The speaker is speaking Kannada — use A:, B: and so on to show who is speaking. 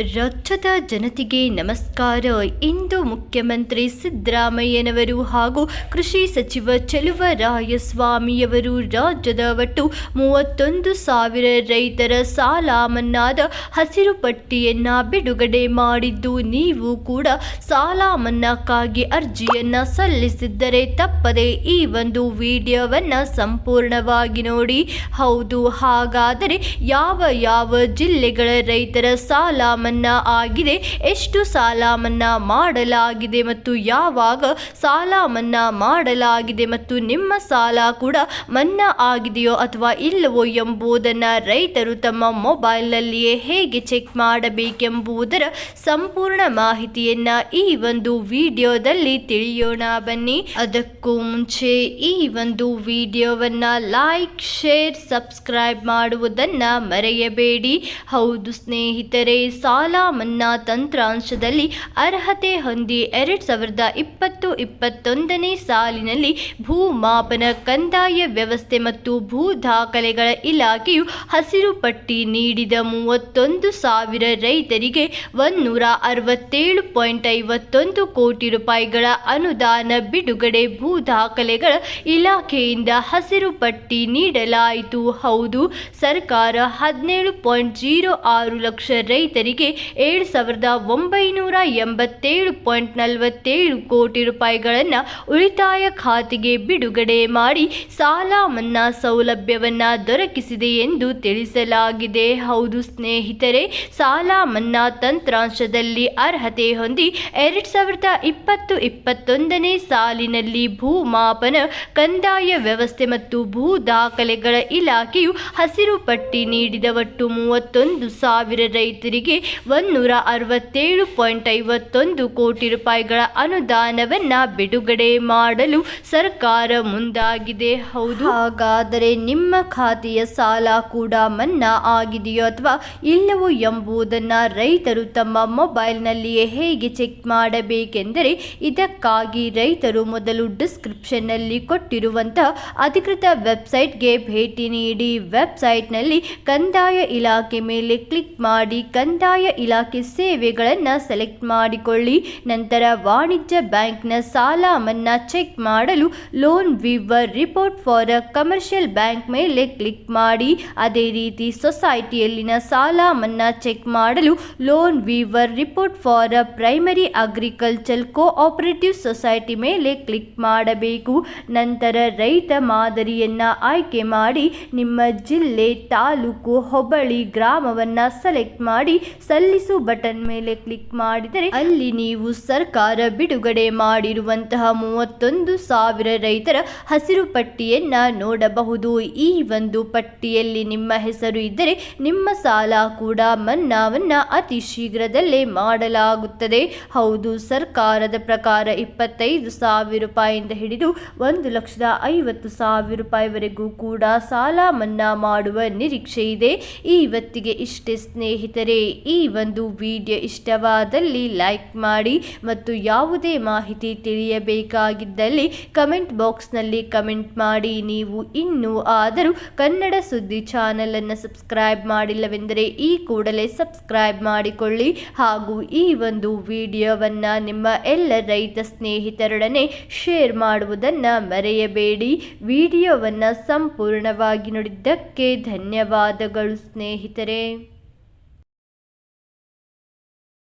A: ರಾಜ್ಯದ ಜನತೆಗೆ ನಮಸ್ಕಾರ. ಇಂದು ಮುಖ್ಯಮಂತ್ರಿ ಸಿದ್ದರಾಮಯ್ಯನವರು ಹಾಗೂ ಕೃಷಿ ಸಚಿವ ಚೆಲುವರಾಯಸ್ವಾಮಿಯವರು ರಾಜ್ಯದ ಒಟ್ಟು 31,000 ರೈತರ ಸಾಲ ಮನ್ನಾದ ಹಸಿರು ಪಟ್ಟಿಯನ್ನ ಬಿಡುಗಡೆ ಮಾಡಿದ್ದು, ನೀವು ಕೂಡ ಸಾಲ ಮನ್ನಾಕ್ಕಾಗಿ ಅರ್ಜಿಯನ್ನ ಸಲ್ಲಿಸಿದ್ದರೆ ತಪ್ಪದೆ ಈ ಒಂದು ವಿಡಿಯೋವನ್ನ ಸಂಪೂರ್ಣವಾಗಿ ನೋಡಿ. ಹೌದು, ಹಾಗಾದರೆ ಯಾವ ಜಿಲ್ಲೆಗಳ ರೈತರ ಸಾಲ ಮನ್ನಾ ಆಗಿದೆ, ಎಷ್ಟು ಸಾಲ ಮನ್ನಾ ಮಾಡಲಾಗಿದೆ ಮತ್ತು ಯಾವಾಗ ಸಾಲ ಮನ್ನಾ ಮಾಡಲಾಗಿದೆ ಮತ್ತು ನಿಮ್ಮ ಸಾಲ ಕೂಡ ಮನ್ನಾ ಆಗಿದೆಯೋ ಅಥವಾ ಇಲ್ಲವೋ ಎಂಬುದನ್ನು ರೈತರು ತಮ್ಮ ಮೊಬೈಲ್ನಲ್ಲಿಯೇ ಹೇಗೆ ಚೆಕ್ ಮಾಡಬೇಕೆಂಬುದರ ಸಂಪೂರ್ಣ ಮಾಹಿತಿಯನ್ನ ಈ ಒಂದು ವಿಡಿಯೋದಲ್ಲಿ ತಿಳಿಯೋಣ ಬನ್ನಿ. ಅದಕ್ಕೂ ಮುಂಚೆ ಈ ಒಂದು ವಿಡಿಯೋವನ್ನ ಲೈಕ್, ಶೇರ್, ಸಬ್ಸ್ಕ್ರೈಬ್ ಮಾಡುವುದನ್ನ ಮರೆಯಬೇಡಿ. ಹೌದು ಸ್ನೇಹಿತರೆ, ಸಾಲ ಮನ್ನಾ ತಂತ್ರಾಂಶದಲ್ಲಿ ಅರ್ಹತೆ ಹೊಂದಿ 2020-21ನೇ ಸಾಲಿನಲ್ಲಿ ಭೂಮಾಪನ, ಕಂದಾಯ ವ್ಯವಸ್ಥೆ ಮತ್ತು ಭೂ ದಾಖಲೆಗಳ ಇಲಾಖೆಯು ಹಸಿರು ಪಟ್ಟಿ ನೀಡಿದ 31,000 ರೈತರಿಗೆ 167.51 ಕೋಟಿ ರೂಪಾಯಿಗಳ ಅನುದಾನ ಬಿಡುಗಡೆ. ಭೂ ದಾಖಲೆಗಳ ಇಲಾಖೆಯಿಂದ ಹಸಿರು ಪಟ್ಟಿ ನೀಡಲಾಯಿತು. ಹೌದು, ಸರ್ಕಾರ 17.06 ಲಕ್ಷ ರೈತರಿಗೆ 7,987.47 ಕೋಟಿ ರೂಪಾಯಿಗಳನ್ನು ಉಳಿತಾಯ ಖಾತೆಗೆ ಬಿಡುಗಡೆ ಮಾಡಿ ಸಾಲ ಮನ್ನಾ ಸೌಲಭ್ಯವನ್ನ ದೊರಕಿಸಿದೆ ಎಂದು ತಿಳಿಸಲಾಗಿದೆ. ಹೌದು ಸ್ನೇಹಿತರೆ, ಸಾಲ ಮನ್ನಾ ತಂತ್ರಾಂಶದಲ್ಲಿ ಅರ್ಹತೆ ಹೊಂದಿ 2020-21ನೇ ಸಾಲಿನಲ್ಲಿ ಭೂಮಾಪನ, ಕಂದಾಯ ವ್ಯವಸ್ಥೆ ಮತ್ತು ಭೂ ದಾಖಲೆಗಳ ಇಲಾಖೆಯು ಹಸಿರು ಪಟ್ಟಿ ನೀಡಿದ ಒಟ್ಟು 31,000 ರೈತರಿಗೆ 167.51 ಕೋಟಿ ರೂಪಾಯಿಗಳ ಅನುದಾನವನ್ನ ಬಿಡುಗಡೆ ಮಾಡಲು ಸರ್ಕಾರ ಮುಂದಾಗಿದೆ. ಹೌದು, ಹಾಗಾದರೆ ನಿಮ್ಮ ಖಾತೆಯ ಸಾಲ ಕೂಡ ಮನ್ನಾ ಆಗಿದೆಯೋ ಅಥವಾ ಇಲ್ಲವೋ ಎಂಬುದನ್ನು ರೈತರು ತಮ್ಮ ಮೊಬೈಲ್ನಲ್ಲಿಯೇ ಹೇಗೆ ಚೆಕ್ ಮಾಡಬೇಕೆಂದರೆ, ಇದಕ್ಕಾಗಿ ರೈತರು ಮೊದಲು ಡಿಸ್ಕ್ರಿಪ್ಷನ್ನಲ್ಲಿ ಕೊಟ್ಟಿರುವಂತಹ ಅಧಿಕೃತ ವೆಬ್ಸೈಟ್ಗೆ ಭೇಟಿ ನೀಡಿ. ವೆಬ್ಸೈಟ್ನಲ್ಲಿ ಕಂದಾಯ ಇಲಾಖೆ ಮೇಲೆ ಕ್ಲಿಕ್ ಮಾಡಿ ಕಂದಾಯ ಇಲಾಖೆ ಸೇವೆಗಳನ್ನು ಸೆಲೆಕ್ಟ್ ಮಾಡಿಕೊಳ್ಳಿ. ನಂತರ ವಾಣಿಜ್ಯ ಬ್ಯಾಂಕ್ನ ಸಾಲ ಮನ್ನಾ ಚೆಕ್ ಮಾಡಲು loan Weaver report for a commercial bank ಮೇಲೆ ಕ್ಲಿಕ್ ಮಾಡಿ. ಅದೇ ರೀತಿ ಸೊಸೈಟಿಯಲ್ಲಿನ ಸಾಲ ಮನ್ನಾ ಚೆಕ್ ಮಾಡಲು loan Weaver report for a primary agriculture cooperative society ಮೇಲೆ ಕ್ಲಿಕ್ ಮಾಡಬೇಕು. ನಂತರ ರೈತ ಮಾದರಿಯನ್ನ ಆಯ್ಕೆ ಮಾಡಿ ನಿಮ್ಮ ಜಿಲ್ಲೆ, ತಾಲೂಕು, ಹೋಬಳಿ, ಗ್ರಾಮವನ್ನ ಸೆಲೆಕ್ಟ್ ಮಾಡಿ ಸಲ್ಲಿಸು ಬಟನ್ ಮೇಲೆ ಕ್ಲಿಕ್ ಮಾಡಿದರೆ ಅಲ್ಲಿ ನೀವು ಸರ್ಕಾರ ಬಿಡುಗಡೆ ಮಾಡಿರುವಂತಹ 31,000 ರೈತರ ಹಸಿರು ಪಟ್ಟಿಯನ್ನ ನೋಡಬಹುದು. ಈ ಒಂದು ಪಟ್ಟಿಯಲ್ಲಿ ನಿಮ್ಮ ಹೆಸರು ಇದ್ದರೆ ನಿಮ್ಮ ಸಾಲ ಕೂಡ ಮನ್ನಾವನ್ನ ಅತಿ ಶೀಘ್ರದಲ್ಲೇ ಮಾಡಲಾಗುತ್ತದೆ. ಹೌದು, ಸರ್ಕಾರದ ಪ್ರಕಾರ 25,000 ರೂಪಾಯಿಯಿಂದ ಹಿಡಿದು 1,50,000 ರೂಪಾಯಿವರೆಗೂ ಕೂಡ ಸಾಲ ಮನ್ನಾ ಮಾಡುವ ನಿರೀಕ್ಷೆ ಇದೆ. ಇವತ್ತಿಗೆ ಇಷ್ಟೇ ಸ್ನೇಹಿತರೆ. ಈ ಒಂದು ವಿಡಿಯೋ ಇಷ್ಟವಾದಲ್ಲಿ ಲೈಕ್ ಮಾಡಿ ಮತ್ತು ಯಾವುದೇ ಮಾಹಿತಿ ತಿಳಿಯಬೇಕಾಗಿದ್ದಲ್ಲಿ ಕಮೆಂಟ್ ಬಾಕ್ಸ್ನಲ್ಲಿ ಕಮೆಂಟ್ ಮಾಡಿ. ನೀವು ಇನ್ನೂ ಆದರೂ ಕನ್ನಡ ಸುದ್ದಿ ಚಾನೆಲ್ ಅನ್ನು ಸಬ್ಸ್ಕ್ರೈಬ್ ಮಾಡಿಲ್ಲವೆಂದರೆ ಈ ಕೂಡಲೇ ಸಬ್ಸ್ಕ್ರೈಬ್ ಮಾಡಿಕೊಳ್ಳಿ. ಹಾಗೂ ಈ ಒಂದು ವಿಡಿಯೋವನ್ನ ನಿಮ್ಮ ಎಲ್ಲ ರೈತ ಸ್ನೇಹಿತರೊಡನೆ ಶೇರ್ ಮಾಡುವುದನ್ನ ಮರೆಯಬೇಡಿ. ವಿಡಿಯೋವನ್ನ ಸಂಪೂರ್ಣವಾಗಿ ನೋಡಿದ್ದಕ್ಕೆ ಧನ್ಯವಾದಗಳು ಸ್ನೇಹಿತರೆ.